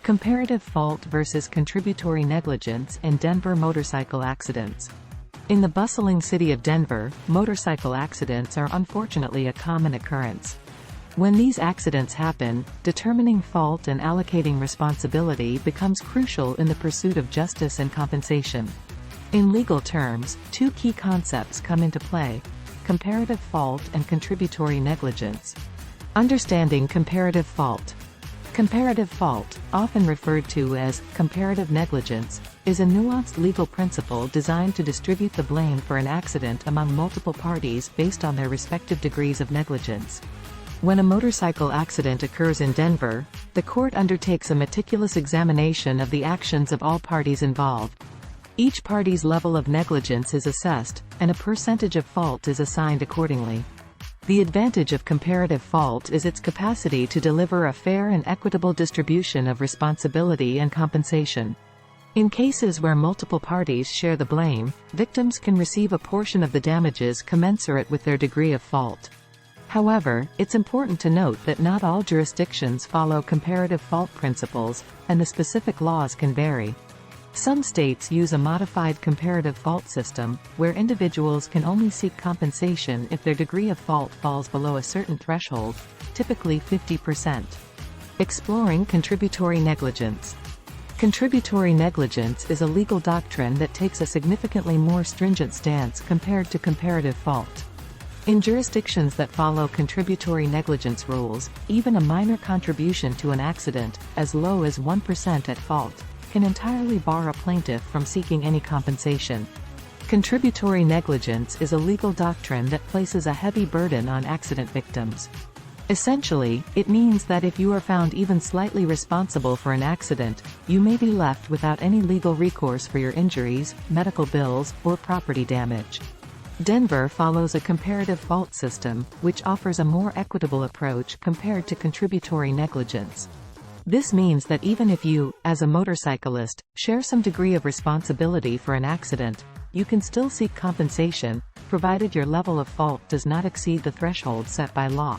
Comparative fault versus contributory negligence in Denver motorcycle accidents. In the bustling city of Denver, motorcycle accidents are unfortunately a common occurrence. When these accidents happen, determining fault and allocating responsibility becomes crucial in the pursuit of justice and compensation. In legal terms, two key concepts come into play: comparative fault and contributory negligence. Understanding comparative fault. Comparative fault, often referred to as comparative negligence, is a nuanced legal principle designed to distribute the blame for an accident among multiple parties based on their respective degrees of negligence. When a motorcycle accident occurs in Denver, the court undertakes a meticulous examination of the actions of all parties involved. Each party's level of negligence is assessed, and a percentage of fault is assigned accordingly. The advantage of comparative fault is its capacity to deliver a fair and equitable distribution of responsibility and compensation. In cases where multiple parties share the blame, victims can receive a portion of the damages commensurate with their degree of fault. However, it's important to note that not all jurisdictions follow comparative fault principles, and the specific laws can vary. Some states use a modified comparative fault system, where individuals can only seek compensation if their degree of fault falls below a certain threshold, typically 50%. Exploring contributory negligence. Contributory negligence is a legal doctrine that takes a significantly more stringent stance compared to comparative fault. In jurisdictions that follow contributory negligence rules, even a minor contribution to an accident, as low as 1% at fault, can entirely bar a plaintiff from seeking any compensation. Contributory negligence is a legal doctrine that places a heavy burden on accident victims. Essentially, it means that if you are found even slightly responsible for an accident, you may be left without any legal recourse for your injuries, medical bills, or property damage. Denver follows a comparative fault system, which offers a more equitable approach compared to contributory negligence. This means that even if you, as a motorcyclist, share some degree of responsibility for an accident, you can still seek compensation, provided your level of fault does not exceed the threshold set by law.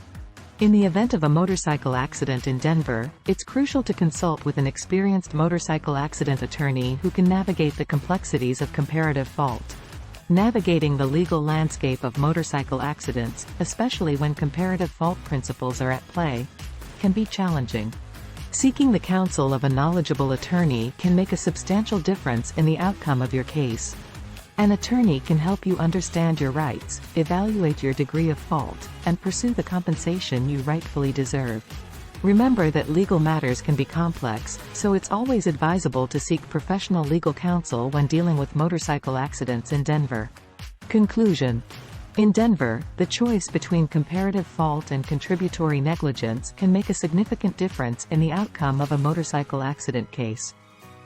In the event of a motorcycle accident in Denver, it's crucial to consult with an experienced motorcycle accident attorney who can navigate the complexities of comparative fault. Navigating the legal landscape of motorcycle accidents, especially when comparative fault principles are at play, can be challenging. Seeking the counsel of a knowledgeable attorney can make a substantial difference in the outcome of your case. An attorney can help you understand your rights, evaluate your degree of fault, and pursue the compensation you rightfully deserve. Remember that legal matters can be complex, so it's always advisable to seek professional legal counsel when dealing with motorcycle accidents in Denver. Conclusion. In Denver, the choice between comparative fault and contributory negligence can make a significant difference in the outcome of a motorcycle accident case.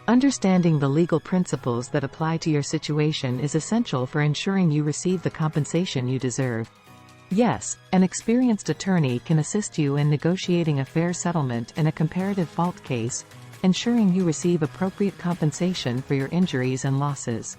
Understanding the legal principles that apply to your situation is essential for ensuring you receive the compensation you deserve. Yes, an experienced attorney can assist you in negotiating a fair settlement in a comparative fault case, ensuring you receive appropriate compensation for your injuries and losses.